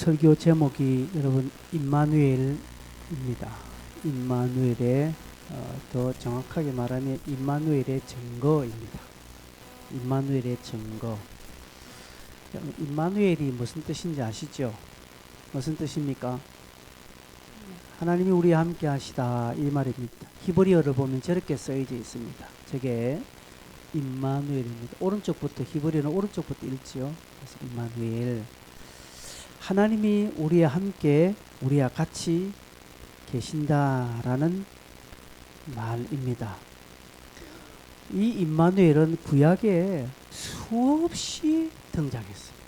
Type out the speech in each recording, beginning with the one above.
설교 제목이 여러분 임마누엘입니다. 임마누엘의 더 정확하게 말하면 임마누엘의 증거입니다. 임마누엘의 증거. 임마누엘이 무슨 뜻인지 아시죠? 무슨 뜻입니까? 하나님이 우리와 함께 하시다 이 말입니다. 히브리어를 보면 저렇게 써져 있습니다. 저게 임마누엘입니다. 오른쪽부터 히브리어는 오른쪽부터 읽지요. 그래서 임마누엘. 하나님이 우리와 함께 우리와 같이 계신다라는 말입니다. 이 임마누엘은 구약에 수없이 등장했습니다.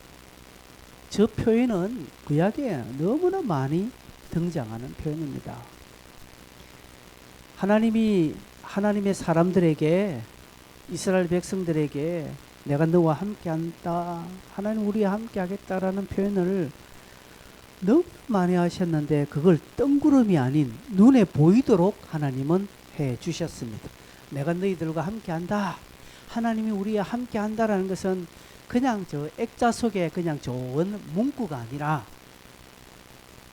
저 표현은 구약에 너무나 많이 등장하는 표현입니다. 하나님의 사람들에게, 이스라엘 백성들에게 내가 너와 함께 한다, 하나님 우리와 함께 하겠다라는 표현을 너무 많이 하셨는데 그걸 뜬구름이 아닌 눈에 보이도록 하나님은 해 주셨습니다. 내가 너희들과 함께 한다, 하나님이 우리와 함께 한다라는 것은 그냥 저 액자 속에 그냥 좋은 문구가 아니라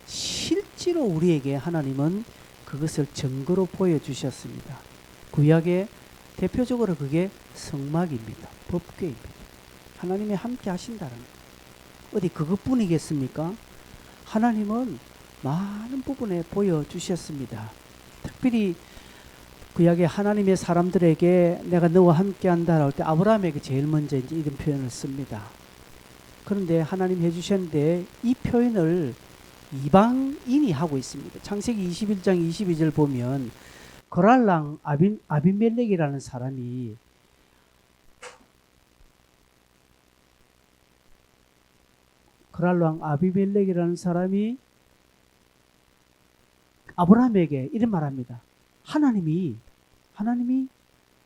실제로 우리에게 하나님은 그것을 증거로 보여주셨습니다. 구약의 대표적으로 그게 성막입니다. 법궤입니다. 하나님이 함께 하신다는 것. 어디 그것뿐이겠습니까? 하나님은 많은 부분에 보여주셨습니다. 특별히 구약의 하나님의 사람들에게 내가 너와 함께 한다 할 때 아브라함에게 제일 먼저 이제 이런 표현을 씁니다. 그런데 하나님 해주셨는데 이 표현을 이방인이 하고 있습니다. 창세기 21장 22절 보면 거랄랑 아비멜렉이라는 사람이 아브라함에게 이런 말합니다. 하나님이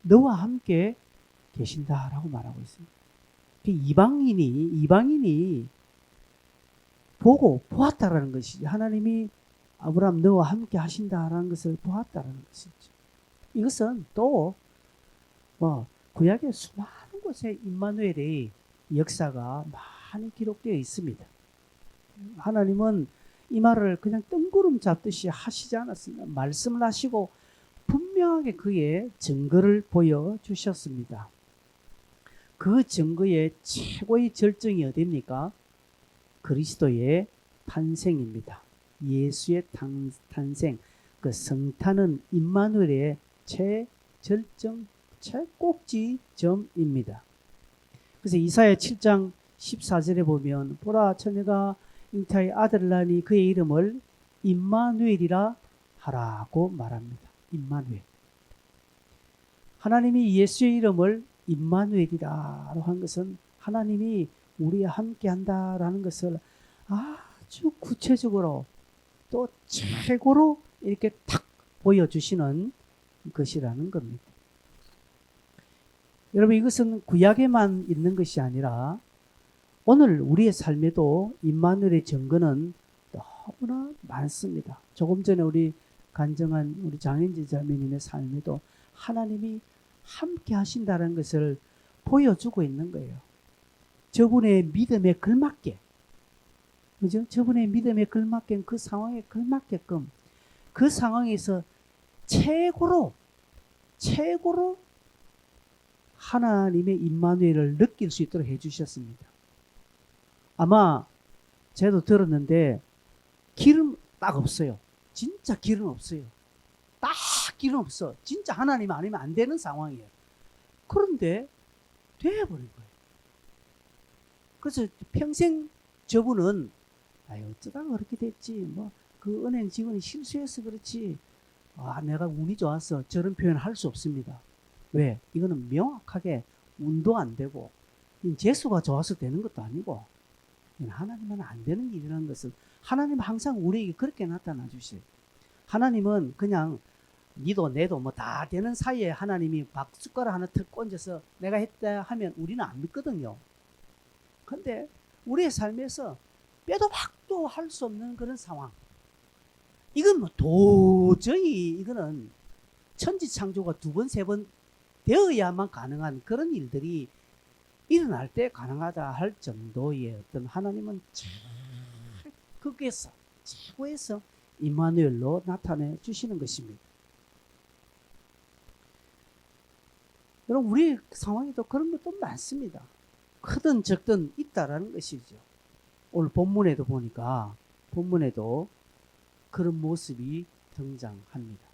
너와 함께 계신다라고 말하고 있습니다. 이방인이 보고 보았다라는 것이지, 하나님이 아브라함 너와 함께 하신다라는 것을 보았다라는 것이죠. 이것은 또 구약의 수많은 곳에 임마누엘의 역사가 많이 기록되어 있습니다. 하나님은 이 말을 그냥 뜬구름 잡듯이 하시지 않았습니다. 말씀을 하시고 분명하게 그의 증거를 보여주셨습니다. 그 증거의 최고의 절정이 어디입니까? 그리스도의 탄생입니다. 예수의 탄생, 그 성탄은 임마누엘의 최절정, 최꼭지점입니다. 그래서 이사야 7장 14절에 보면 보라, 처녀가 잉타의 아들을 낳으니 그의 이름을 임마누엘이라 하라고 말합니다. 임마누엘. 하나님이 예수의 이름을 임마누엘이라고 한 것은 하나님이 우리와 함께 한다라는 것을 아주 구체적으로 또 최고로 이렇게 탁 보여주시는 것이라는 겁니다. 여러분, 이것은 구약에만 있는 것이 아니라 오늘 우리의 삶에도 임마누엘의 증거는 너무나 많습니다. 조금 전에 우리 간증한 우리 장현지 자매님의 삶에도 하나님이 함께 하신다는 것을 보여주고 있는 거예요. 저분의 믿음에 걸맞게, 그죠? 저분의 믿음에 걸맞게, 그 상황에 걸맞게끔 그 상황에서 최고로 하나님의 임마누엘을 느낄 수 있도록 해주셨습니다. 아마 저도 들었는데 길은 딱 없어요. 진짜 길은 없어요. 딱 길은 없어. 진짜 하나님 아니면 안 되는 상황이에요. 그런데 돼버린 거예요. 그래서 평생 저분은 어쩌다가 그렇게 됐지, 그 은행 직원이 실수해서 그렇지, 내가 운이 좋았어, 저런 표현 할 수 없습니다. 왜? 이거는 명확하게 운도 안 되고 재수가 좋아서 되는 것도 아니고 하나님은 안 되는 일이라는 것을 하나님은 항상 우리에게 그렇게 나타나 주세요. 하나님은 그냥 니도 내도 다 되는 사이에 하나님이 숟가락 하나 턱 얹어서 내가 했다 하면 우리는 안 믿거든요. 근데 우리의 삶에서 빼도 박도 할 수 없는 그런 상황, 이건 도저히 이거는 천지창조가 2번 3번 되어야만 가능한 그런 일들이 일어날 때 가능하다 할 정도의 어떤 하나님은 흑에서 최고에서 임마누엘로 나타내 주시는 것입니다. 여러분 우리 상황에도 그런 것도 많습니다. 크든 적든 있다라는 것이죠. 오늘 본문에도 보니까 본문에도 그런 모습이 등장합니다.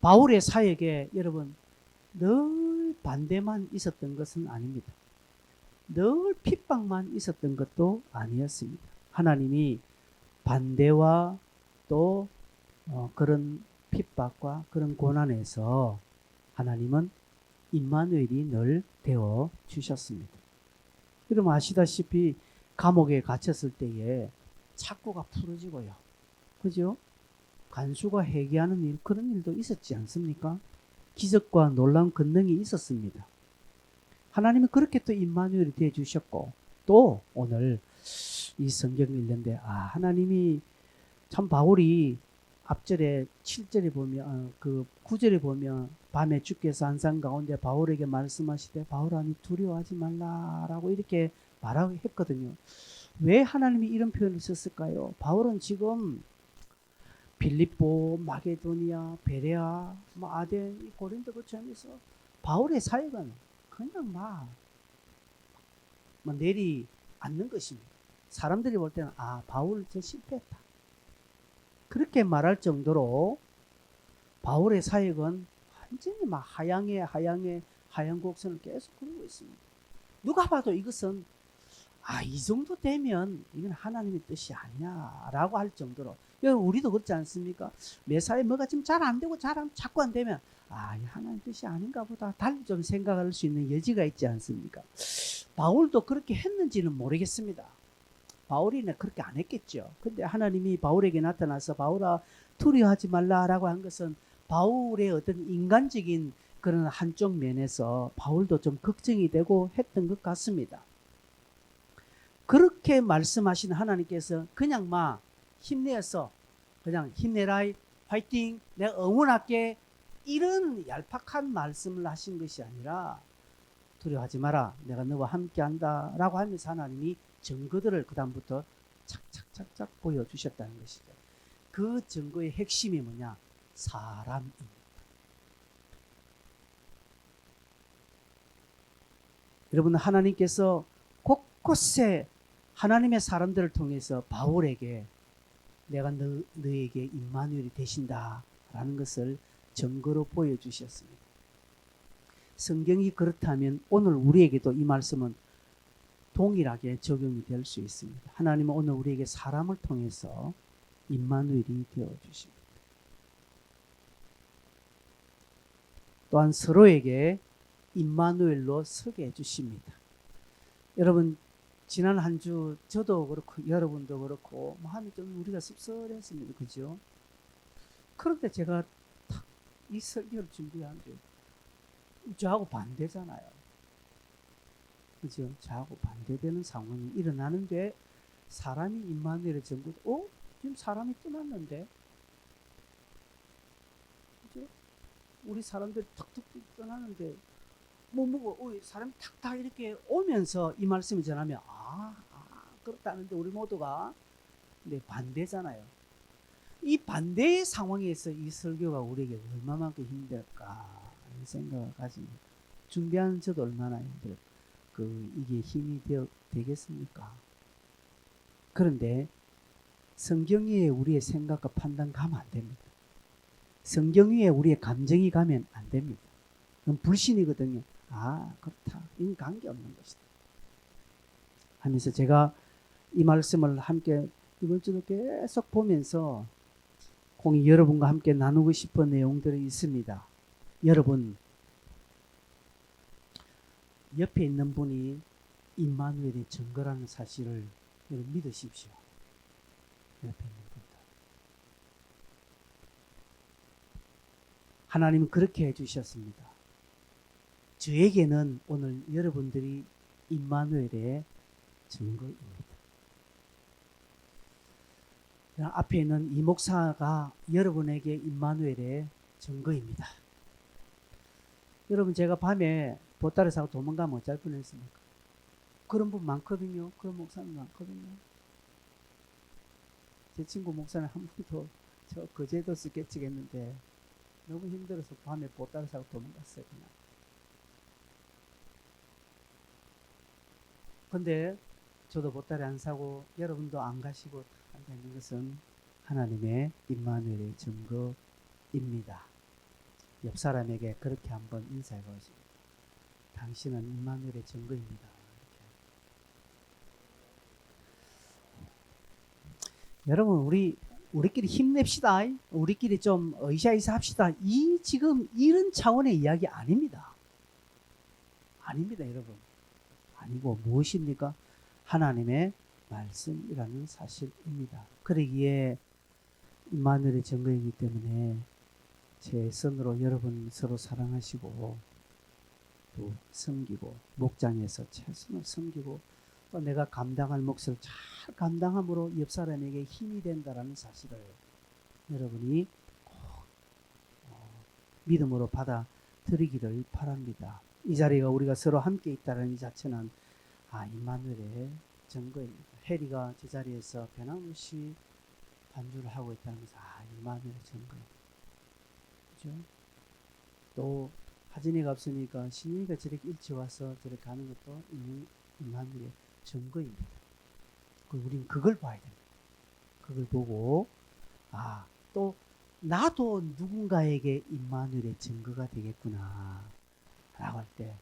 바울의 사역에 여러분 늘 반대만 있었던 것은 아닙니다. 늘 핍박만 있었던 것도 아니었습니다. 하나님이 반대와 또 그런 핍박과 그런 고난에서 하나님은 임마누엘이 늘 되어 주셨습니다. 여러분 아시다시피 감옥에 갇혔을 때에 착고가 풀어지고요. 그죠? 간수가 회개하는 일, 그런 일도 있었지 않습니까? 기적과 놀라운 권능이 있었습니다. 하나님은 그렇게 또 임마누엘이 되어 주셨고, 또 오늘 이 성경을 읽는데 하나님이 참 바울이 앞절에 7절에 보면 그 9절에 보면 밤에 주께서 안산 가운데 바울에게 말씀하시되 바울아 니 두려워하지 말라라고 이렇게 말하고 했거든요. 왜 하나님이 이런 표현을 썼을까요? 바울은 지금 빌립보, 마게도니아, 베레아, 아덴, 고린도 거쳐면서 바울의 사역은 그냥 막 내리 앉는 것입니다. 사람들이 볼 때는 바울 저 실패했다. 그렇게 말할 정도로 바울의 사역은 완전히 막 하양 곡선을 계속 그리고 있습니다. 누가 봐도 이것은 이 정도 되면 이건 하나님의 뜻이 아니야라고 할 정도로, 여러분 우리도 그렇지 않습니까? 매사에 뭐가 지금 잘 안 되고 자꾸 안 되면 이 하나님 뜻이 아닌가 보다 달리 좀 생각할 수 있는 여지가 있지 않습니까? 바울도 그렇게 했는지는 모르겠습니다. 바울이는 그렇게 안 했겠죠. 근데 하나님이 바울에게 나타나서 바울아 두려워하지 말라라고 한 것은 바울의 어떤 인간적인 그런 한쪽 면에서 바울도 좀 걱정이 되고 했던 것 같습니다. 그렇게 말씀하신 하나님께서 그냥 막 힘내어서 그냥 힘내라 화이팅 내가 응원할게 이런 얄팍한 말씀을 하신 것이 아니라 두려워하지 마라 내가 너와 함께한다 라고 하면서 하나님이 증거들을 그 다음부터 착착착착 보여주셨다는 것이죠. 그 증거의 핵심이 뭐냐? 사람입니다. 여러분 하나님께서 곳곳에 하나님의 사람들을 통해서 바울에게 내가 너에게 임마누엘이 되신다라는 것을 증거로 보여주셨습니다. 성경이 그렇다면 오늘 우리에게도 이 말씀은 동일하게 적용이 될 수 있습니다. 하나님은 오늘 우리에게 사람을 통해서 임마누엘이 되어주십니다. 또한 서로에게 임마누엘로 서게 해주십니다. 여러분 지난 한 주 저도 그렇고 여러분도 그렇고 하면 좀 우리가 씁쓸했습니다. 그죠? 그런데 제가 탁 이 설교를 준비하는데 저하고 반대잖아요. 그죠? 저하고 반대되는 상황이 일어나는데 사람이 임마누엘의 증거, 지금 사람이 떠났는데, 그죠? 우리 사람들 탁탁 떠나는데, 사람이 탁탁 이렇게 오면서 이 말씀을 전하면, 그렇다는데 우리 모두가, 근데 반대잖아요. 이 반대의 상황에서 이 설교가 우리에게 얼마만큼 힘들까 하는 생각을 가집니다. 준비하는 저도 얼마나 힘들까. 이게 힘이 되겠습니까? 그런데 성경 위에 우리의 생각과 판단 가면 안 됩니다. 성경 위에 우리의 감정이 가면 안 됩니다. 그건 불신이거든요. 그렇다. 이건 관계없는 것이다. 하면서 제가 이 말씀을 함께 이번 주도 계속 보면서 공이 여러분과 함께 나누고 싶은 내용들이 있습니다. 여러분 옆에 있는 분이 임마누엘의 증거라는 사실을 여러분 믿으십시오. 옆에 있는 분들. 하나님은 그렇게 해주셨습니다. 저에게는 오늘 여러분들이 임마누엘의 증거입니다. 앞에 있는 이 목사가 여러분에게 임마누엘의 증거입니다. 여러분 제가 밤에 보따리 사고 도망가면 어쩔 뻔했습니까? 그런 분 많거든요. 그런 목사님 많거든요. 제 친구 목사는 한 번도 저 거제도 쓰겠지겠는데 너무 힘들어서 밤에 보따리 사고 도망갔어요. 그냥. 근데 저도 보따리 안 사고 여러분도 안 가시고 앉아있는 것은 하나님의 임마누엘의 증거입니다. 옆 사람에게 그렇게 한번 인사해 보십시오. 당신은 임마누엘의 증거입니다. 이렇게. 여러분 우리끼리 힘냅시다. 우리끼리 좀 으쌰으쌰 합시다. 이 지금 이런 차원의 이야기 아닙니다. 아닙니다, 여러분. 아니고 무엇입니까? 하나님의 말씀이라는 사실입니다. 그러기에 임마누엘의 증거이기 때문에 제 선으로 여러분 서로 사랑하시고 또 섬기고 목장에서 최선을 섬기고 또 내가 감당할 몫을 잘 감당함으로 옆 사람에게 힘이 된다라는 사실을 여러분이 꼭 믿음으로 받아들이기를 바랍니다. 이 자리가 우리가 서로 함께 있다는 이 자체는 임마누엘의 증거입니다. 해리가 제 자리에서 변함없이 반주를 하고 있다는 것은 임마누엘의 증거입니다. 그죠? 또 하진이가 없으니까 신이가 저렇게 일찍 와서 저렇게 가는 것도 임마누엘의 증거입니다. 우리는 그걸 봐야 됩니다. 그걸 보고 또 나도 누군가에게 임마누엘의 증거가 되겠구나 라고 할 때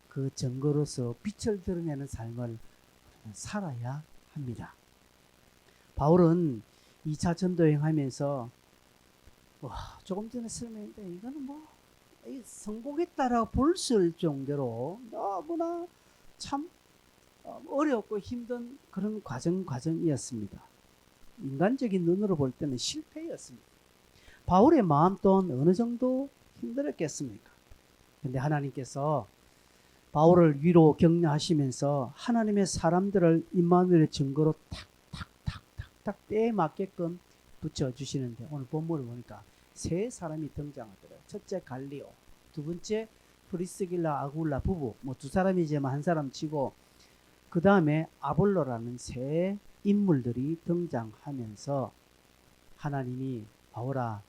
그 증거로서 빛을 드러내는 삶을 살아야 합니다. 바울은 2차 전도여행 하면서 조금 전에 설명했는데 이거는 성공했다라고 볼 수 있을 정도로 너무나 참 어렵고 힘든 그런 과정이었습니다. 인간적인 눈으로 볼 때는 실패였습니다. 바울의 마음 또한 어느 정도 힘들었겠습니까? 근데 하나님께서 바울을 위로 격려하시면서 하나님의 사람들을 임마누엘의 증거로 탁탁탁탁탁 때에 맞게끔 붙여주시는데 오늘 본문을 보니까 세 사람이 등장하더라고요. 첫째 갈리오, 두 번째 프리스길라 아굴라 부부, 두 사람이지만 한 사람 치고 그 다음에 아볼로라는 세 인물들이 등장하면서 하나님이 바울아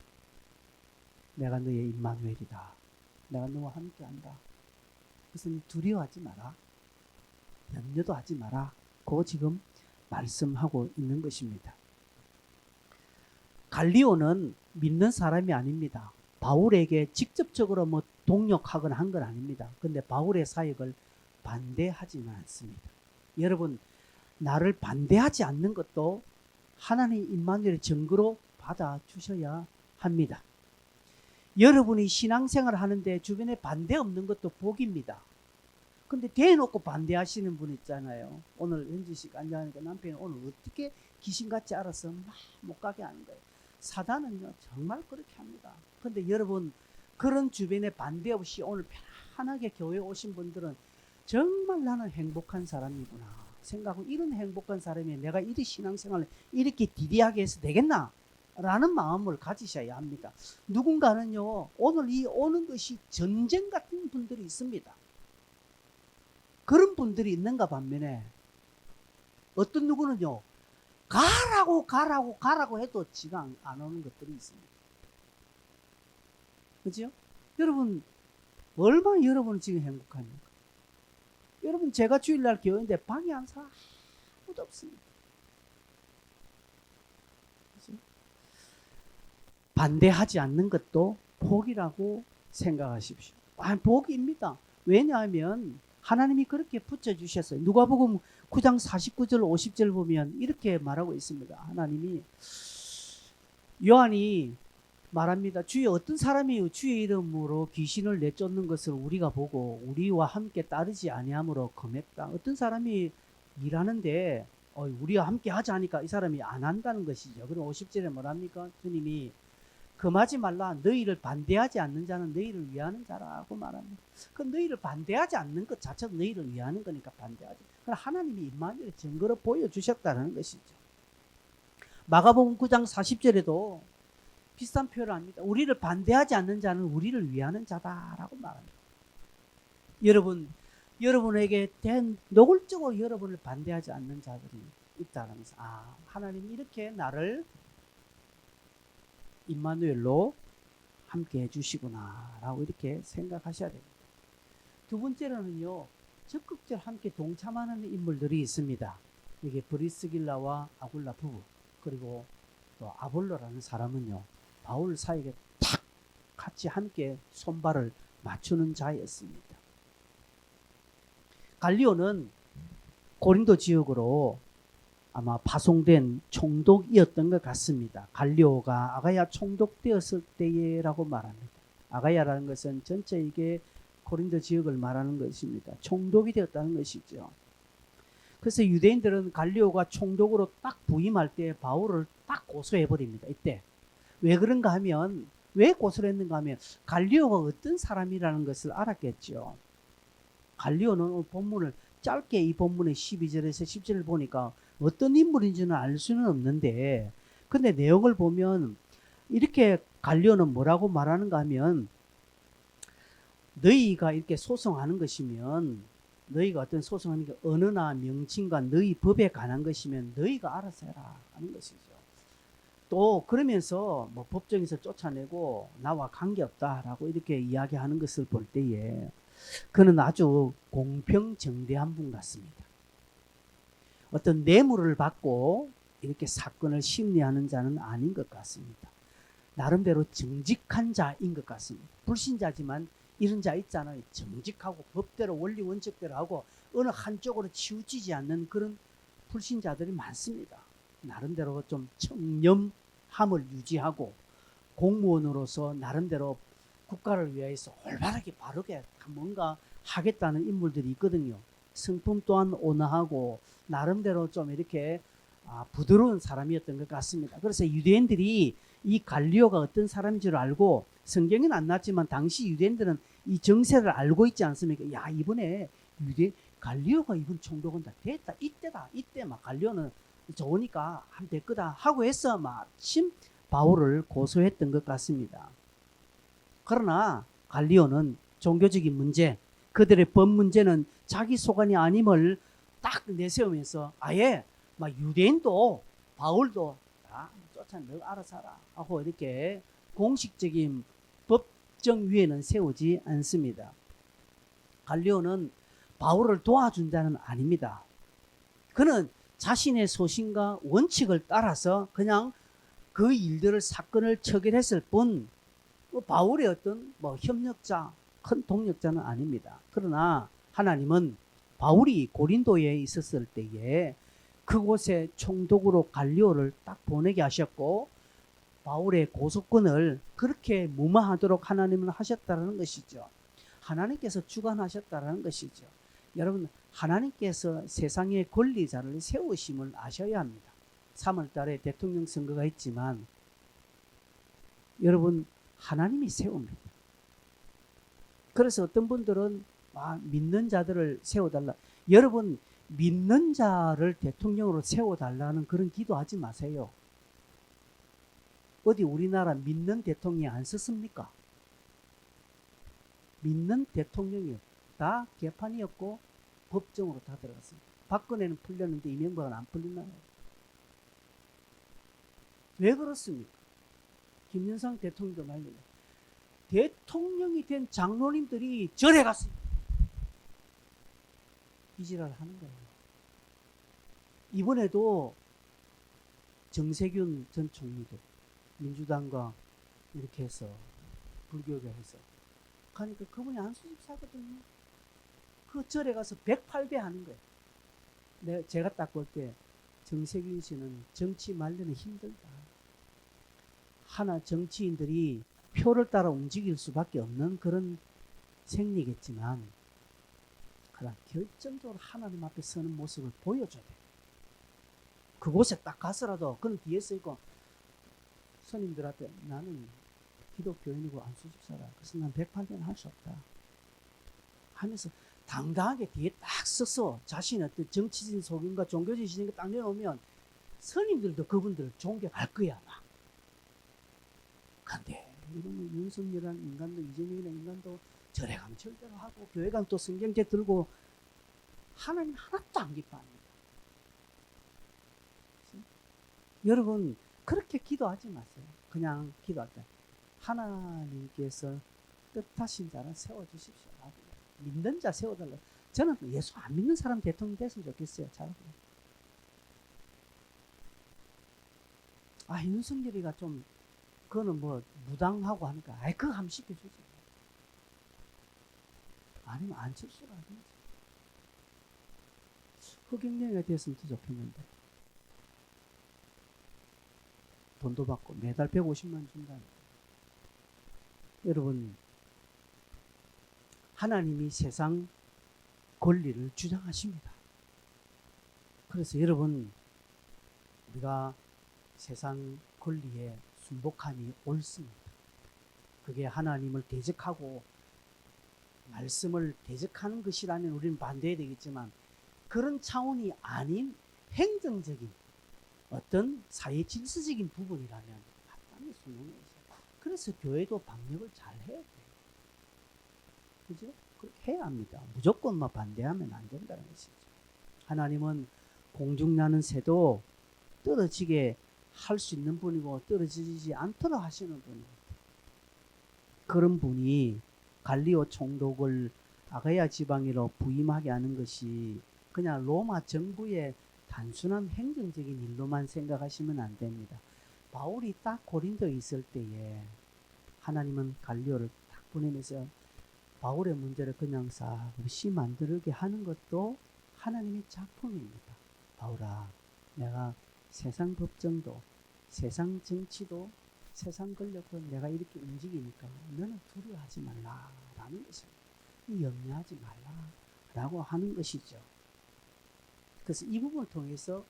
내가 너의 임마누엘이다. 내가 너와 함께한다. 그래서 두려워하지 마라. 염려도 하지 마라. 그거 지금 말씀하고 있는 것입니다. 갈리오는 믿는 사람이 아닙니다. 바울에게 직접적으로 동력하거나 한 건 아닙니다. 근데 바울의 사역을 반대하지는 않습니다. 여러분 나를 반대하지 않는 것도 하나님 임마누엘의 증거로 받아주셔야 합니다. 여러분이 신앙생활을 하는데 주변에 반대 없는 것도 복입니다. 근데 대놓고 반대하시는 분 있잖아요. 오늘 현지 씨가 앉아있으니까 남편이 오늘 어떻게 귀신같이 알아서 막 못 가게 하는 거예요. 사단은요 정말 그렇게 합니다. 근데 여러분 그런 주변에 반대 없이 오늘 편안하게 교회 오신 분들은 정말 나는 행복한 사람이구나 생각하고 이런 행복한 사람이 내가 이리 신앙생활을 이렇게 디디하게 해서 되겠나? 라는 마음을 가지셔야 합니다. 누군가는요 오늘 이 오는 것이 전쟁 같은 분들이 있습니다. 그런 분들이 있는가 반면에 어떤 누구는요 가라고 해도 지가 안 오는 것들이 있습니다. 그죠? 여러분 얼마나 여러분은 지금 행복합니까? 여러분 제가 주일날 교회인데 방에 안 사 아무도 없습니다. 그죠? 반대하지 않는 것도 복이라고 생각하십시오. 복입니다. 왜냐하면 하나님이 그렇게 붙여주셨어요. 누가복음 9장 49절 50절 보면 이렇게 말하고 있습니다. 하나님이 요한이 말합니다. 주의 어떤 사람이 주의 이름으로 귀신을 내쫓는 것을 우리가 보고 우리와 함께 따르지 아니함으로 금했다. 어떤 사람이 일하는데 우리와 함께 하자 하니까 이 사람이 안 한다는 것이죠. 그럼 50절에 뭐랍니까? 주님이 금하지 말라. 너희를 반대하지 않는 자는 너희를 위하는 자라고 말합니다. 그 너희를 반대하지 않는 것 자체도 너희를 위하는 거니까 반대하지. 그럼 하나님이 임마누엘의 증거로 보여주셨다는 것이죠. 마가복음 9장 40절에도 비슷한 표현을 합니다. 우리를 반대하지 않는 자는 우리를 위하는 자다라고 말합니다. 여러분에게 노골적으로 여러분을 반대하지 않는 자들이 있다는 것을, 하나님이 이렇게 나를 임마누엘로 함께 해주시구나 라고 이렇게 생각하셔야 됩니다. 두 번째로는요, 적극적으로 함께 동참하는 인물들이 있습니다. 이게 브리스길라와 아굴라 부부, 그리고 또 아볼로라는 사람은요, 바울 사에게 탁 같이 함께 손발을 맞추는 자였습니다. 갈리오는 고린도 지역으로 아마 파송된 총독이었던 것 같습니다. 갈리오가 아가야 총독되었을 때라고 말합니다. 아가야라는 것은 전체 이게 고린도 지역을 말하는 것입니다. 총독이 되었다는 것이죠. 그래서 유대인들은 갈리오가 총독으로 딱 부임할 때 바울을 딱 고소해버립니다. 이때. 왜 그런가 하면, 왜 고소를 했는가 하면 갈리오가 어떤 사람이라는 것을 알았겠죠. 갈리오는 본문을 짧게 이 본문의 12절에서 10절을 보니까 어떤 인물인지는 알 수는 없는데, 근데 내용을 보면 이렇게 갈리오는 뭐라고 말하는가 하면, 너희가 이렇게 소송하는 것이면, 너희가 어떤 소송하는 게 언어나 명칭과 너희 법에 관한 것이면 너희가 알아서 해라 하는 것이죠. 또 그러면서 뭐 법정에서 쫓아내고 나와 관계없다라고 이렇게 이야기하는 것을 볼 때에 그는 아주 공평정대한 분 같습니다. 어떤 뇌물을 받고 이렇게 사건을 심리하는 자는 아닌 것 같습니다. 나름대로 정직한 자인 것 같습니다. 불신자지만 이런 자 있잖아요. 정직하고 법대로 원리 원칙대로 하고 어느 한쪽으로 치우치지 않는 그런 불신자들이 많습니다. 나름대로 좀 청렴함을 유지하고 공무원으로서 나름대로 국가를 위해서 올바르게 바르게 뭔가 하겠다는 인물들이 있거든요. 성품 또한 온화하고 나름대로 좀 이렇게 부드러운 사람이었던 것 같습니다. 그래서 유대인들이 이 갈리오가 어떤 사람인 줄 알고, 성경에는 안 났지만 당시 유대인들은 이 정세를 알고 있지 않습니까? 야, 이번에 갈리오가 이번 총독은 다 됐다. 이때다. 이때 막 갈리오는 좋으니까 하면 될 거다 하고 해서 마침 바울을 고소했던 것 같습니다. 그러나 갈리오는 종교적인 문제, 그들의 법 문제는 자기 소관이 아님을 딱 내세우면서 아예 막 유대인도 바울도 쫓아 너 알아서 하라 하고 이렇게 공식적인 법정 위에는 세우지 않습니다. 갈리오는 바울을 도와준 자는 아닙니다. 그는 자신의 소신과 원칙을 따라서 그냥 그 일들을 사건을 처결했을 뿐 바울의 어떤 협력자, 큰 동력자는 아닙니다. 그러나 하나님은 바울이 고린도에 있었을 때에 그곳에 총독으로 갈리오를 딱 보내게 하셨고 바울의 고소권을 그렇게 무마하도록 하나님은 하셨다는 것이죠. 하나님께서 주관하셨다는 것이죠. 여러분, 하나님께서 세상의 권리자를 세우심을 아셔야 합니다. 3월 달에 대통령 선거가 있지만 여러분, 하나님이 세웁니다. 그래서 어떤 분들은 믿는 자들을 세워달라. 여러분, 믿는 자를 대통령으로 세워달라는 그런 기도하지 마세요. 어디 우리나라 믿는 대통령이 안 썼습니까? 믿는 대통령이 다 개판이었고 법정으로 다 들어갔습니다. 박근혜는 풀렸는데 이명박은 안 풀렸나요? 왜 그렇습니까? 김영삼 대통령도 말이에요. 대통령이 된 장로님들이 절에 갔습니다. 이지랄 하는 거예요. 이번에도 정세균 전 총리도 민주당과 이렇게 해서 불교계 해서 가니까 그분이 안수집사거든요. 그 절에 가서 108배 하는 거예요. 제가 딱 볼 때 정세균 씨는 정치 말년에 힘들다. 하나 정치인들이 표를 따라 움직일 수밖에 없는 그런 생리겠지만 그러나 결정적으로 하나님 앞에 서는 모습을 보여줘야 돼요. 그곳에 딱 가서라도 그는 뒤에 서 있고 스님들한테 나는 기독교인이고 안수집사라. 그래서 난 108배는 할 수 없다. 하면서 당당하게 뒤에 딱 서서 자신의 어떤 정치적인 소견과 종교적인 신경을 딱 내놓으면 스님들도 그분들을 존경할 거야 아마. 그런데 이러면 윤석열이라는 인간도 이재명이라는 인간도 절에 가면 절대로 하고 교회 가면 또 성경책 들고 하나님 하나도 안 기뻐합니다. 여러분 그렇게 기도하지 마세요. 그냥 기도할 때 하나님께서 뜻하신 자는 세워주십시오. 믿는 자 세워달라. 저는 예수 안 믿는 사람 대통령 됐으면 좋겠어요. 차라리. 윤석열이가 좀 그거는 뭐 무당하고 하니까 그거 한번 시켜주지. 아니면 안철수라든지 흑역량이 됐으면 더 좋겠는데. 돈도 받고 매달 150만 원 준다는. 여러분, 하나님이 세상 권리를 주장하십니다. 그래서 여러분, 우리가 세상 권리에 순복함이 옳습니다. 그게 하나님을 대적하고 말씀을 대적하는 것이라면 우리는 반대해야 되겠지만, 그런 차원이 아닌 행정적인 어떤 사회 질서적인 부분이라면 마땅히 순응해야죠. 그래서 교회도 방역을 잘 해야 돼요. 그죠? 그렇게 해야 합니다. 무조건 반대하면 안 된다는 것이죠. 하나님은 공중나는 새도 떨어지게 할 수 있는 분이고 떨어지지 않도록 하시는 분입니다. 그런 분이 갈리오 총독을 아가야 지방으로 부임하게 하는 것이 그냥 로마 정부의 단순한 행정적인 일로만 생각하시면 안 됩니다. 바울이 딱 고린도에 있을 때에 하나님은 갈리오를 딱 보내면서 바울의 문제를 그냥 싹 없이 만들게 하는 것도 하나님의 작품입니다. 바울아, 내가 세상 법정도, 세상 정치도, 세상 권력도 내가 이렇게 움직이니까 너는 두려워하지 말라라는 것입니다. 염려하지 말라라고 하는 것이죠. 그래서 이 부분을 통해서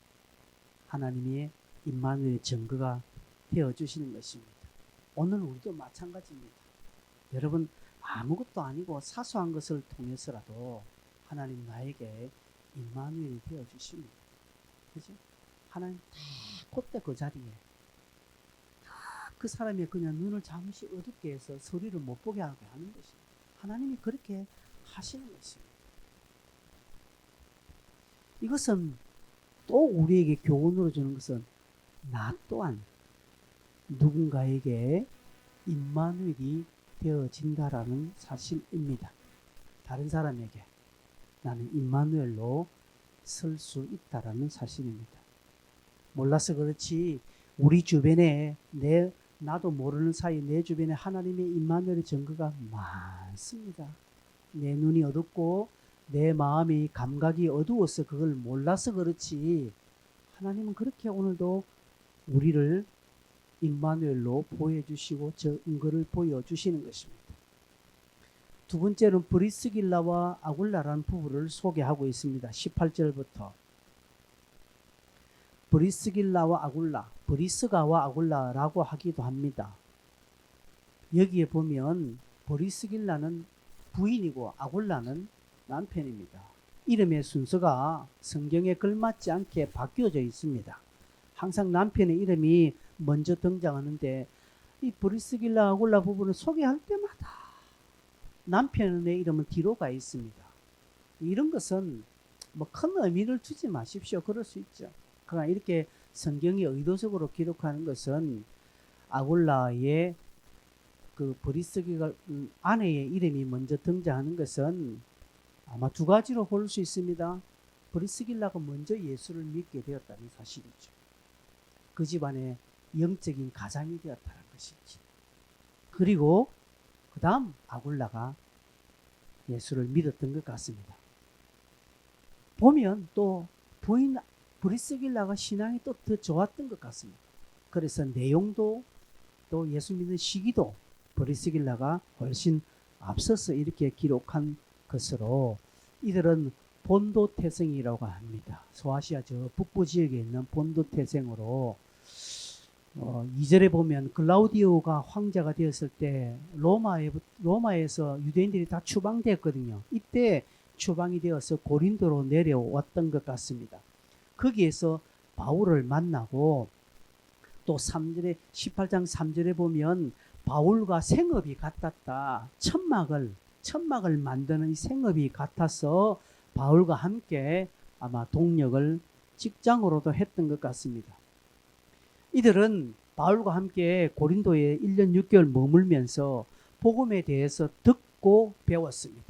하나님의 임마누엘의 증거가 되어주시는 것입니다. 오늘 우리도 마찬가지입니다. 여러분, 아무것도 아니고 사소한 것을 통해서라도 하나님 나에게 임마누엘이 되어주십니다. 그죠? 하나님 딱 그때 그 자리에 그 사람이 그냥 눈을 잠시 어둡게 해서 소리를 못 보게 하게 하는 것입니다. 하나님이 그렇게 하시는 것입니다. 이것은 또 우리에게 교훈으로 주는 것은 나 또한 누군가에게 임마누엘이 되어진다라는 사실입니다. 다른 사람에게 나는 임마누엘로 설 수 있다라는 사실입니다. 몰라서 그렇지 우리 주변에 나도 모르는 사이 내 주변에 하나님의 임마누엘의 증거가 많습니다. 내 눈이 어둡고 내 마음이 감각이 어두워서 그걸 몰라서 그렇지 하나님은 그렇게 오늘도 우리를 임마누엘로 보여주시고 증거를 보여주시는 것입니다. 두 번째는 브리스길라와 아굴라라는 부부를 소개하고 있습니다. 18절부터 브리스길라와 아굴라, 브리스가와 아굴라라고 하기도 합니다. 여기에 보면 브리스길라는 부인이고 아굴라는 남편입니다. 이름의 순서가 성경에 걸맞지 않게 바뀌어져 있습니다. 항상 남편의 이름이 먼저 등장하는데 이 브리스길라 아굴라 부부를 소개할 때마다 남편의 이름은 뒤로 가 있습니다. 이런 것은 큰 의미를 두지 마십시오. 그럴 수 있죠. 그러나 이렇게 성경이 의도적으로 기록하는 것은 아굴라의 그 브리스길라 아내의 이름이 먼저 등장하는 것은 아마 두 가지로 볼 수 있습니다. 브리스길라가 먼저 예수를 믿게 되었다는 사실이죠. 그 집안의 영적인 가장이 되었다는 것이지. 그리고 그 다음 아굴라가 예수를 믿었던 것 같습니다. 보면 또 부인 브리스길라가 신앙이 또 더 좋았던 것 같습니다. 그래서 내용도 또 예수 믿는 시기도 브리스길라가 훨씬 앞서서 이렇게 기록한 것으로 이들은 본도 태생이라고 합니다. 소아시아 저 북부 지역에 있는 본도 태생으로 2절에 보면 글라우디오가 황제가 되었을 때 로마에서 유대인들이 다 추방되었거든요. 이때 추방이 되어서 고린도로 내려왔던 것 같습니다. 거기에서 바울을 만나고 또 18장 3절에 보면 바울과 생업이 같았다. 천막을 만드는 생업이 같아서 바울과 함께 아마 동력을 직장으로도 했던 것 같습니다. 이들은 바울과 함께 고린도에 1년 6개월 머물면서 복음에 대해서 듣고 배웠습니다.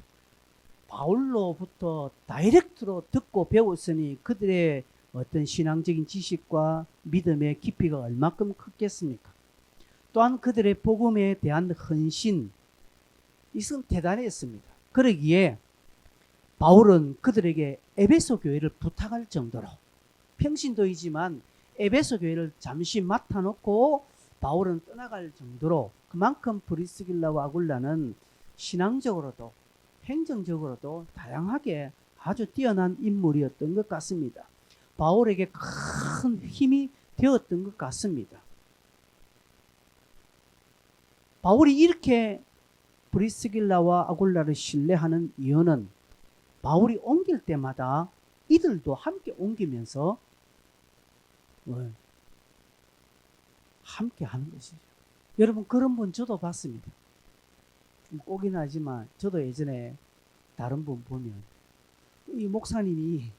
바울로부터 다이렉트로 듣고 배웠으니 그들의 어떤 신앙적인 지식과 믿음의 깊이가 얼마큼 컸겠습니까? 또한 그들의 복음에 대한 헌신, 이것은 대단했습니다. 그러기에 바울은 그들에게 에베소 교회를 부탁할 정도로, 평신도이지만 에베소 교회를 잠시 맡아놓고 바울은 떠나갈 정도로 그만큼 브리스길라와 아굴라는 신앙적으로도 행정적으로도 다양하게 아주 뛰어난 인물이었던 것 같습니다. 바울에게 큰 힘이 되었던 것 같습니다. 바울이 이렇게 브리스길라와 아굴라를 신뢰하는 이유는 바울이 옮길 때마다 이들도 함께 옮기면서 함께 하는 것이죠. 여러분, 그런 분 저도 봤습니다. 꼭이긴 하지만 저도 예전에 다른 분 보면 이 목사님이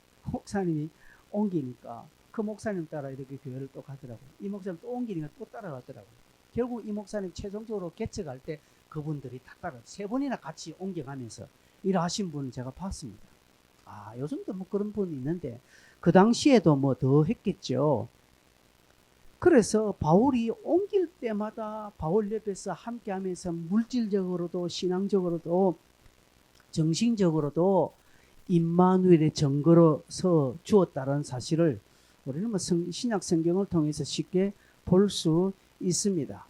옮기니까 그 목사님 따라 이렇게 교회를 또 가더라고요. 이 목사님 또 옮기니까 또 따라가더라고요. 결국 이 목사님 최종적으로 개척할 때 그분들이 다 따라 세 번이나 같이 옮겨가면서 일하신 분을 제가 봤습니다. 요즘도 뭐 그런 분이 있는데 그 당시에도 뭐 더 했겠죠. 그래서 바울이 옮길 때마다 바울 옆에서 함께하면서 물질적으로도 신앙적으로도 정신적으로도 임마누엘의 증거로 서 주었다는 사실을 우리는 뭐 신약 성경을 통해서 쉽게 볼 수 있습니다.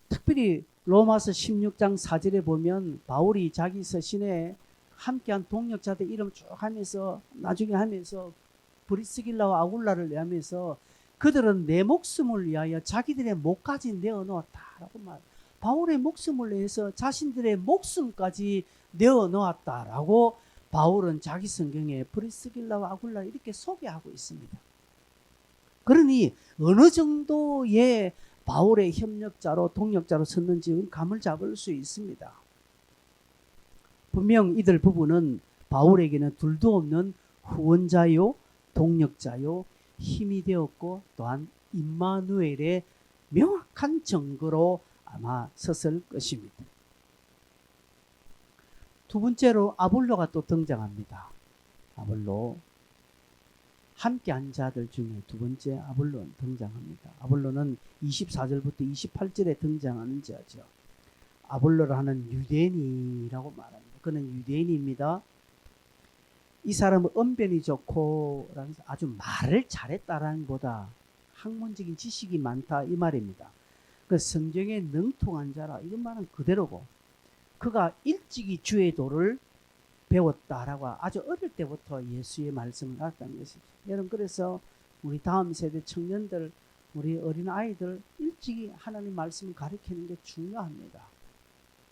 특별히 로마서 16장 4절에 보면 바울이 자기 서신에 함께한 동역자들 이름 쭉 하면서 나중에 하면서 브리스길라와 아굴라를 위하면서 그들은 내 목숨을 위하여 자기들의 목까지 내어놓았다라고 말. 바울의 목숨을 위해서 자신들의 목숨까지 내어놓았다라고 바울은 자기 성경에 브리스길라와 아굴라 이렇게 소개하고 있습니다. 그러니 어느 정도의 바울의 협력자로 동역자로 섰는지 감을 잡을 수 있습니다. 분명 이들 부부는 바울에게는 둘도 없는 후원자요, 동역자요, 힘이 되었고 또한 임마누엘의 명확한 증거로 아마 섰을 것입니다. 두 번째로 아볼로가 또 등장합니다. 아볼로, 함께한 자들 중에 두 번째 아볼로 등장합니다. 아볼로는 24절부터 28절에 등장하는 자죠. 아볼로를 하는 유대인이라고 말합니다. 그는 유대인입니다. 이 사람은 언변이 좋고 아주 말을 잘했다라는 보다 학문적인 지식이 많다 이 말입니다. 그 성경에 능통한 자라 이런 말은 그대로고 그가 일찍이 주의 도를 배웠다라고 아주 어릴 때부터 예수의 말씀을 알았다는 것이죠. 여러분, 그래서 우리 다음 세대 청년들, 우리 어린 아이들 일찍이 하나님 말씀을 가르치는 게 중요합니다.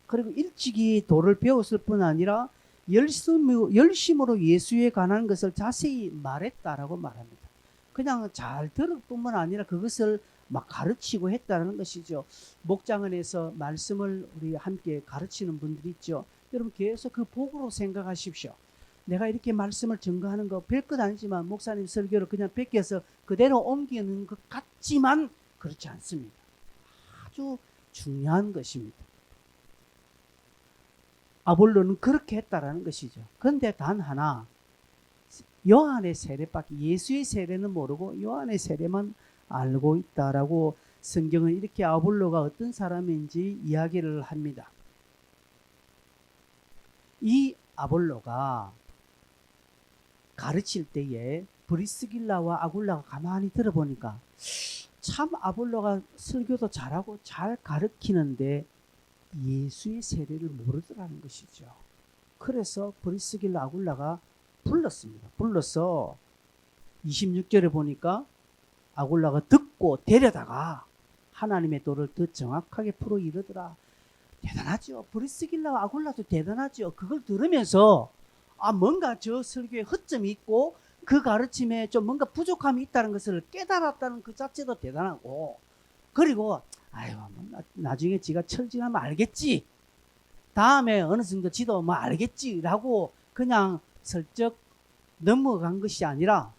그리고 일찍이 도를 배웠을 뿐 아니라 열심으로 예수에 관한 것을 자세히 말했다라고 말합니다. 그냥 잘 들을 뿐만 아니라 그것을 막 가르치고 했다는 것이죠. 목장원에서 말씀을 우리 함께 가르치는 분들이 있죠. 여러분, 계속 그 복으로 생각하십시오. 내가 이렇게 말씀을 증거하는 거 별것 아니지만 목사님 설교를 그냥 뺏겨서 그대로 옮기는 것 같지만 그렇지 않습니다. 아주 중요한 것입니다. 아볼로는 그렇게 했다라는 것이죠. 그런데 단 하나, 요한의 세례밖에, 예수의 세례는 모르고 요한의 세례만 알고 있다라고 성경은 이렇게 아볼로가 어떤 사람인지 이야기를 합니다. 이 아볼로가 가르칠 때에 브리스길라와 아굴라가 가만히 들어보니까 참 아볼로가 설교도 잘하고 잘 가르치는데 예수의 세례를 모르더라는 것이죠. 그래서 브리스길라 아굴라가 불렀습니다. 불러서 26절에 보니까 아굴라가 듣고 데려다가 하나님의 도를 더 정확하게 풀어 이르더라. 대단하죠. 브리스길라와 아굴라도 대단하죠. 그걸 들으면서 뭔가 저 설교에 허점이 있고 그 가르침에 좀 뭔가 부족함이 있다는 것을 깨달았다는 그 자체도 대단하고, 그리고 나중에 지가 철진하면 알겠지, 다음에 어느 정도 지도 뭐 알겠지라고 그냥 슬쩍 넘어간 것이 아니라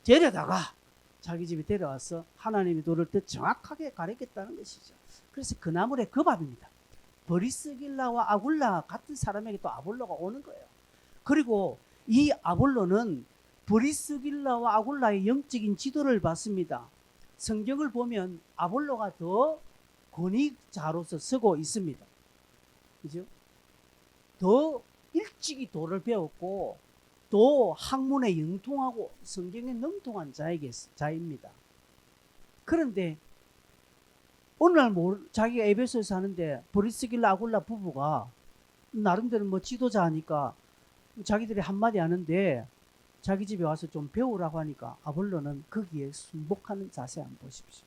데려다가 자기 집에 데려와서 하나님의 도를 더 정확하게 가르쳤다는 것이죠. 그래서 그 나물에 겁합니다. 브리스길라와 아굴라 같은 사람에게 또 아볼로가 오는 거예요. 그리고 이 아볼로는 브리스길라와 아굴라의 영적인 지도를 받습니다. 성경을 보면 아볼로가 더 권위자로서 서고 있습니다. 그죠? 더 일찍이 도를 배웠고 또 학문에 영통하고 성경에 능통한 자입니다. 그런데 어느 날 자기가 에베소에 사는데 브리스길라 아굴라 부부가 나름대로 뭐 지도자니까 자기들이 한마디 하는데 자기 집에 와서 좀 배우라고 하니까 아볼로는 거기에 순복하는 자세 한번 보십시오.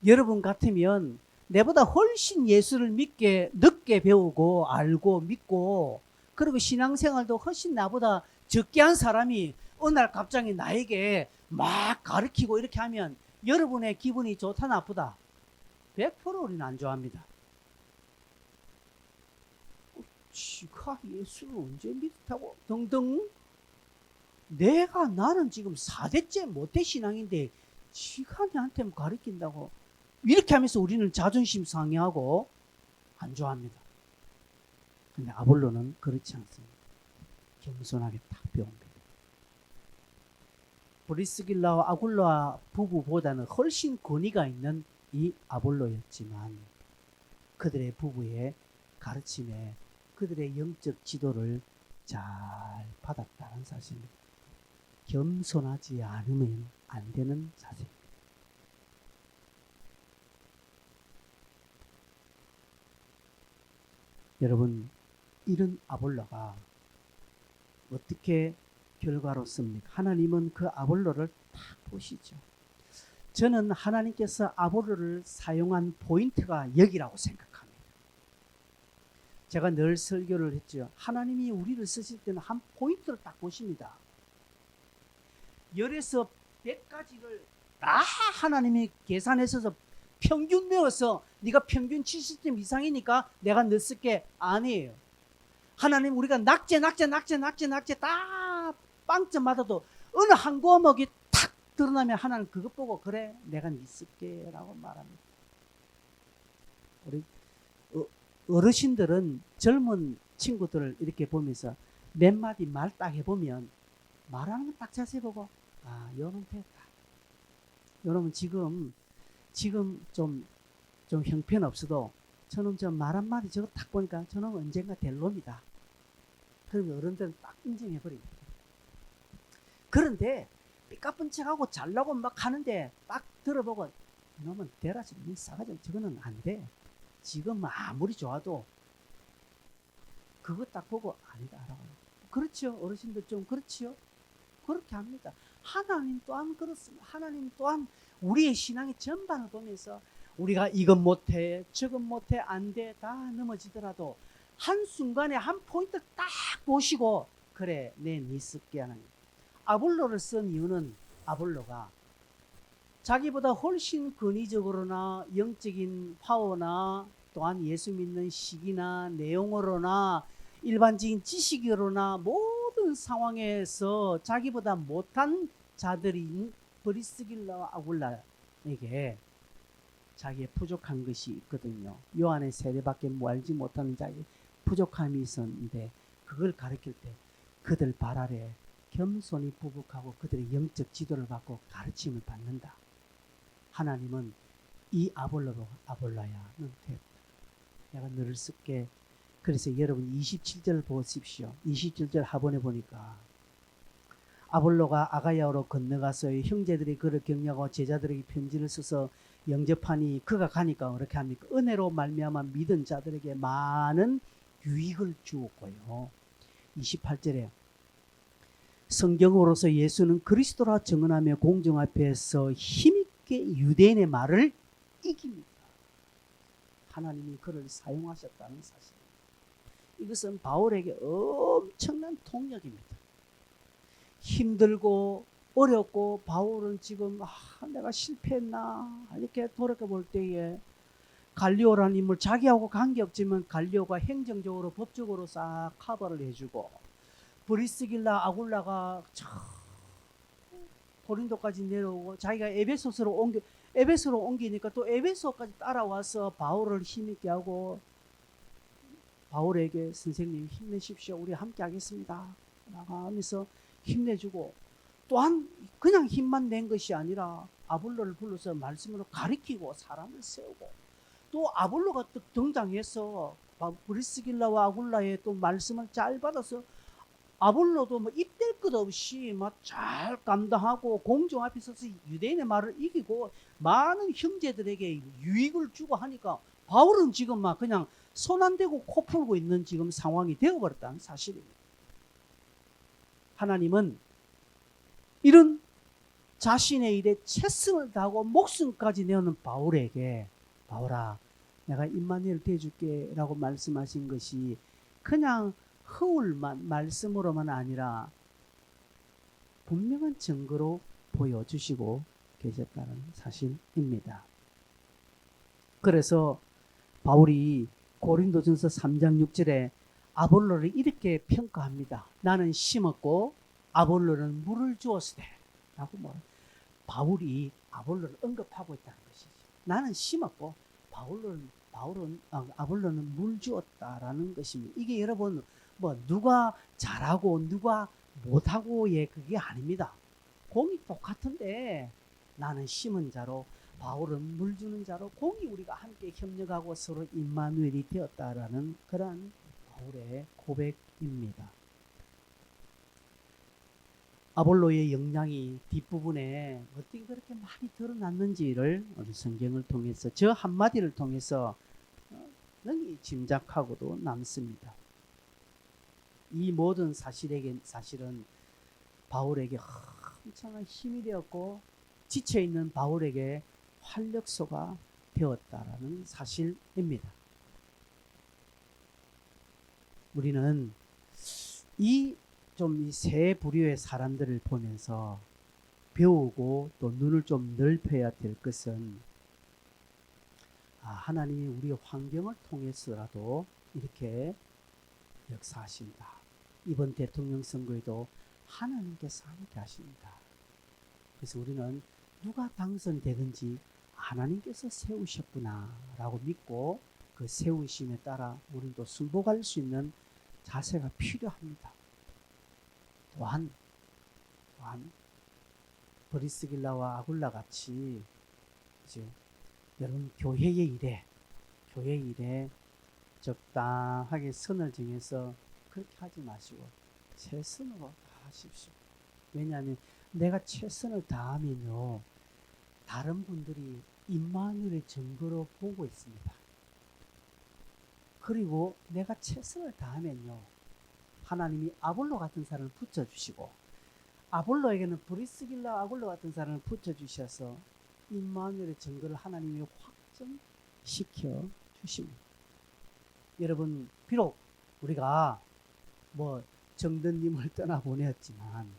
여러분 같으면 내보다 훨씬 예수를 늦게 배우고 알고 믿고 그리고 신앙생활도 훨씬 나보다 적게 한 사람이 어느 날 갑자기 나에게 막 가르치고 이렇게 하면 여러분의 기분이 좋다 나쁘다? 100% 우리는 안 좋아합니다. 지가 예수를 언제 믿었다고 등등. 나는 지금 4대째 모태신앙인데 지가 나한테 가르친다고 이렇게 하면서 우리는 자존심 상해하고 안 좋아합니다. 근데 아볼로는 그렇지 않습니다. 겸손하게 딱 배웁니다. 브리스길라와 아굴라 부부보다는 훨씬 권위가 있는 이 아볼로였지만 그들의 부부의 가르침에 그들의 영적 지도를 잘 받았다는 사실입니다. 겸손하지 않으면 안 되는 자세입니다. 여러분, 이런 아볼로가 어떻게 결과로습니까? 하나님은 그 아볼로를 딱 보시죠. 저는 하나님께서 아볼로를 사용한 포인트가 여기라고 생각합니다. 제가 늘 설교를 했죠. 하나님이 우리를 쓰실 때는 한 포인트를 딱 보십니다. 10에서 100가지를 다 하나님이 계산해서 평균 메워서 네가 평균 70점 이상이니까 내가 너 쓸게 아니에요. 하나님 우리가 낙제 다 빵점 맞아도 어느 한 과목이 탁 드러나면 하나님 그것 보고 그래 내가 네 쓸게 라고 말합니다. 우리 어르신들은 젊은 친구들을 이렇게 보면서 몇 마디 말 딱 해보면 말하는 거 딱 자세히 보고 요놈 됐다. 여러분 지금 좀 형편없어도 저놈 저 말 한마디 저거 딱 보니까 저놈 언젠가 될 놈이다. 그러면 어른들은 딱 인정해버립니다. 그런데 삐까뻔 척하고 잘나고 막 하는데 딱 들어보고 이놈은 되라지 싸가지 저거는 안 돼. 지금 아무리 좋아도 그거 딱 보고 아니다 라고. 그렇죠. 어르신들 좀 그렇지요. 그렇게 합니다. 하나님 또한 그렇습니다. 하나님 또한 우리의 신앙의 전반을 보면서 우리가 이건 못해 저건 못해 안 돼 다 넘어지더라도 한순간에 한 포인트 딱 보시고 그래 내 니 쓸게 하나님. 아볼로를 쓴 이유는 아볼로가 자기보다 훨씬 권위적으로나 영적인 파워나 또한 예수 믿는 시기나 내용으로나 일반적인 지식으로나 모든 상황에서 자기보다 못한 자들인 브리스길라와 아굴라에게 자기의 부족한 것이 있거든요. 요한의 세례밖에 알지 못하는 자기 부족함이 있었는데 그걸 가르칠 때 그들 발 아래 겸손히 부복하고 그들의 영적 지도를 받고 가르침을 받는다. 하나님은 이 아볼로야 넌 됐다. 내가 너를 쓸게. 그래서 여러분 27절 보십시오. 27절 하본에 보니까 아볼로가 아가야로 건너가서 형제들이 그를 격려하고 제자들에게 편지를 써서 영접하니 그가 가니까 어떻게 합니까? 은혜로 말미암아 믿은 자들에게 많은 유익을 주었고요. 28절에 성경으로서 예수는 그리스도라 증언하며 공중 앞에서 힘있게 유대인의 말을 이깁니다. 하나님이 그를 사용하셨다는 사실. 이것은 바울에게 엄청난 동력입니다. 힘들고 어렵고 바울은 지금 내가 실패했나 이렇게 돌아볼 때에 갈리오라는 인물 자기하고 관계없지만 갈리오가 행정적으로 법적으로 싹 커버를 해주고 브리스길라 아굴라가 고린도까지 내려오고 자기가 에베소로 옮기니까 또 에베소까지 따라와서 바울을 힘있게 하고 바울에게 선생님 힘내십시오. 우리 함께 하겠습니다. 나가면서 힘내주고 또한 그냥 힘만 낸 것이 아니라 아볼로를 불러서 말씀으로 가리키고 사람을 세우고 또 아볼로가 또 등장해서 브리스길라와 아굴라의 또 말씀을 잘 받아서 아볼로도 뭐 입댈 것 없이 막 잘 감당하고 공중 앞에 서서 유대인의 말을 이기고 많은 형제들에게 유익을 주고 하니까 바울은 지금 막 그냥 손 안 대고 코 풀고 있는 지금 상황이 되어버렸다는 사실입니다. 하나님은 이런 자신의 일에 최선을 다하고 목숨까지 내어놓은 바울에게 바울아 내가 임마누엘 되어줄게 라고 말씀하신 것이 그냥 허울만 말씀으로만 아니라 분명한 증거로 보여주시고 계셨다는 사실입니다. 그래서 바울이 고린도전서 3장 6절에 아볼로를 이렇게 평가합니다. 나는 심었고 아볼로는 물을 주었으되 라고 바울이 아볼로를 언급하고 있다는 것이죠. 나는 심었고 아볼로는 물 주었다라는 것입니다. 이게 여러분 누가 잘하고 누가 못하고의 그게 아닙니다. 공이 똑같은데 나는 심은 자로 바울은 물 주는 자로 공이 우리가 함께 협력하고 서로 임마누엘이 되었다라는 그러한 바울의 고백입니다. 아볼로의 역량이 뒷부분에 어떻게 그렇게 많이 드러났는지를 우리 성경을 통해서 저 한마디를 통해서 능히 짐작하고도 남습니다. 이 모든 사실은 바울에게 엄청난 힘이 되었고 지쳐있는 바울에게 활력소가 되었다라는 사실입니다. 우리는 이 세 부류의 사람들을 보면서 배우고 또 눈을 좀 넓혀야 될 것은 하나님이 우리의 환경을 통해서라도 이렇게 역사하신다. 이번 대통령 선거에도 하나님께서 함께 하십니다. 그래서 우리는 누가 당선되든지 하나님께서 세우셨구나 라고 믿고 그 세우심에 따라 우리도 승복할 수 있는 자세가 필요합니다. 또한 브리스길라와 아굴라 같이 이제 여러분 교회의 일에 적당하게 선을 정해서 그렇게 하지 마시고 최선으로 다하십시오. 왜냐하면 내가 최선을 다하면요 다른 분들이 임마누엘의 증거로 보고 있습니다. 그리고 내가 최선을 다하면요 하나님이 아볼로 같은 사람을 붙여주시고 아볼로에게는 브리스길라 아굴라 같은 사람을 붙여주셔서 임마누엘의 증거를 하나님이 확정시켜 주십니다. 여러분 비록 우리가 정든님을 떠나보냈지만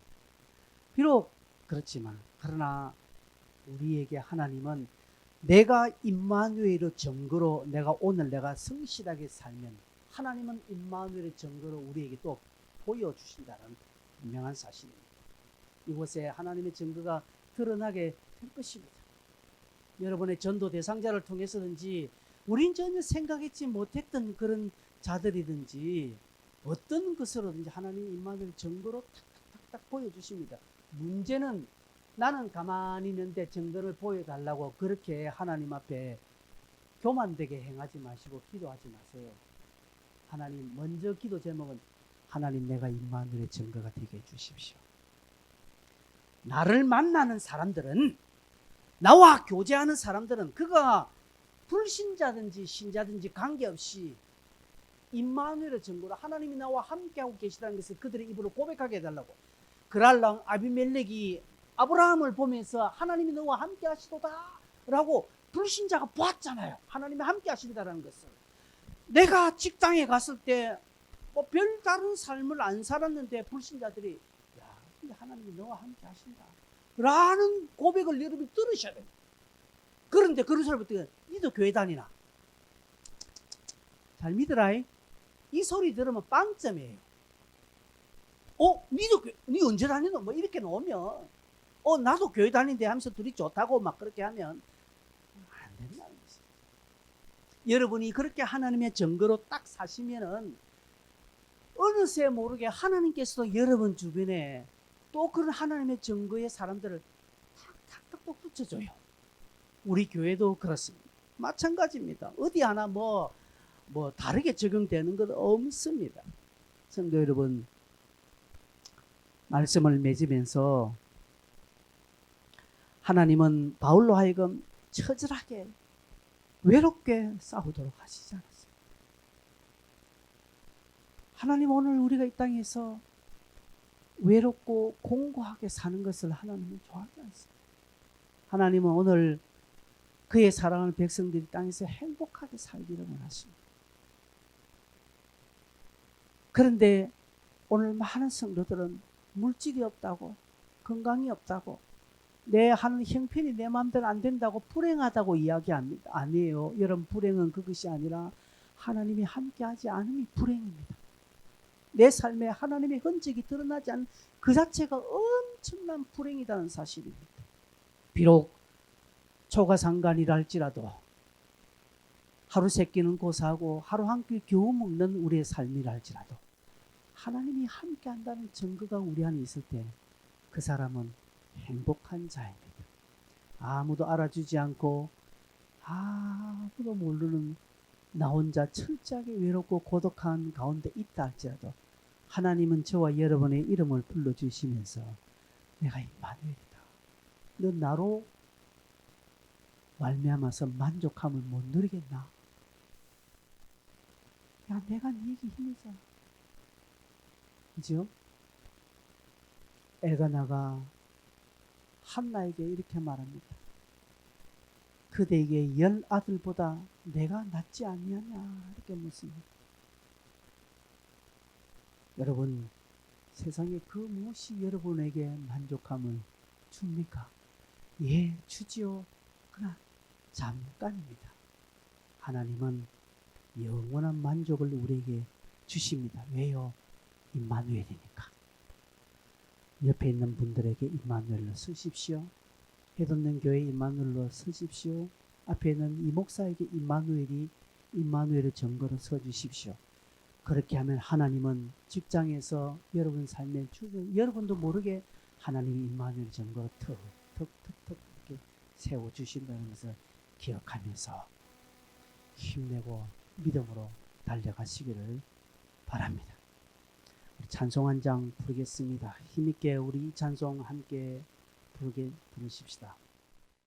그러나 우리에게 하나님은 내가 임마누엘의 증거로 내가 성실하게 살면 하나님은 임마누엘의 증거로 우리에게 또 보여주신다는 분명한 사실입니다. 이곳에 하나님의 증거가 드러나게 될 것입니다. 여러분의 전도 대상자를 통해서든지 우린 전혀 생각했지 못했던 그런 자들이든지 어떤 것으로든지 하나님이 임마누엘 증거로 탁탁탁탁 보여주십니다. 문제는 나는 가만히 있는데 증거를 보여달라고 그렇게 하나님 앞에 교만되게 행하지 마시고 기도하지 마세요. 하나님 먼저 기도 제목은 하나님 내가 임마누엘의 증거가 되게 해주십시오. 나를 만나는 사람들은 나와 교제하는 사람들은 그가 불신자든지 신자든지 관계없이 임마누엘의 증거로 하나님이 나와 함께하고 계시다는 것을 그들의 입으로 고백하게 해달라고. 그랄랑 아비멜렉이 아브라함을 보면서 하나님이 너와 함께 하시도다 라고 불신자가 보았잖아요. 하나님이 함께 하신다는 것을. 내가 직장에 갔을 때 별다른 삶을 안 살았는데 불신자들이 근데 하나님이 너와 함께 하신다 라는 고백을 여러분이 들으셔야 돼요. 그런데 그런 사람부터 니도 교회 다니나? 잘 믿으라. 이 소리 들으면 빵점이에요. 니 언제 다니노? 이렇게 놓으면 나도 교회 다니는데 하면서 둘이 좋다고 막 그렇게 하면 안 된다는 거죠. 여러분이 그렇게 하나님의 증거로 딱 사시면은 어느새 모르게 하나님께서도 여러분 주변에 또 그런 하나님의 증거의 사람들을 탁탁탁 또 붙여줘요. 우리 교회도 그렇습니다. 마찬가지입니다. 어디 하나 뭐 다르게 적용되는 것 없습니다. 성도 여러분, 말씀을 맺으면서 하나님은 바울로 하여금 처절하게 외롭게 싸우도록 하시지 않았어요. 하나님 오늘 우리가 이 땅에서 외롭고 공고하게 사는 것을 하나님은 좋아하지 않습니다. 하나님은 오늘 그의 사랑하는 백성들이 땅에서 행복하게 살기를 원하십니다. 그런데 오늘 많은 성도들은 물질이 없다고, 건강이 없다고, 내 하는 형편이 내 마음대로 안 된다고 불행하다고 이야기합니다. 아니에요. 여러분, 불행은 그것이 아니라 하나님이 함께하지 않음이 불행입니다. 내 삶에 하나님의 흔적이 드러나지 않은 그 자체가 엄청난 불행이라는 사실입니다. 비록 초가상간이라 할지라도 하루 세 끼는 고사하고 하루 한 끼 겨우 먹는 우리의 삶이라 할지라도 하나님이 함께한다는 증거가 우리 안에 있을 때 그 사람은 행복한 자입니다. 아무도 알아주지 않고 아무도 모르는 나 혼자 철저하게 외롭고 고독한 가운데 있다 할지라도 하나님은 저와 여러분의 이름을 불러주시면서 내가 임마누엘이다. 너 나로 말미암아서 만족함을 못 누리겠나? 야, 내가 네게 힘이잖아. 그죠? 엘가나가 한나에게 이렇게 말합니다. 그대에게 10 아들보다 내가 낫지 아니하냐 이렇게 묻습니다. 여러분, 세상에 그 무엇이 여러분에게 만족함을 줍니까? 예, 주지요. 그러나 잠깐입니다. 하나님은 영원한 만족을 우리에게 주십니다. 왜요? 임마누엘이니까. 옆에 있는 분들에게 임마누엘로 쓰십시오. 해돋는 교회 임마누엘로 쓰십시오. 앞에 있는 이 목사에게 임마누엘의 증거로 써주십시오. 그렇게 하면 하나님은 직장에서 여러분 삶에 여러분도 모르게 하나님이 임마누엘 증거로 턱 이렇게 세워주신다는 것을 기억하면서 힘내고 믿음으로 달려가시기를 바랍니다. 우리 찬송 한 장 부르겠습니다. 힘있게 우리 찬송 함께 부르십시다.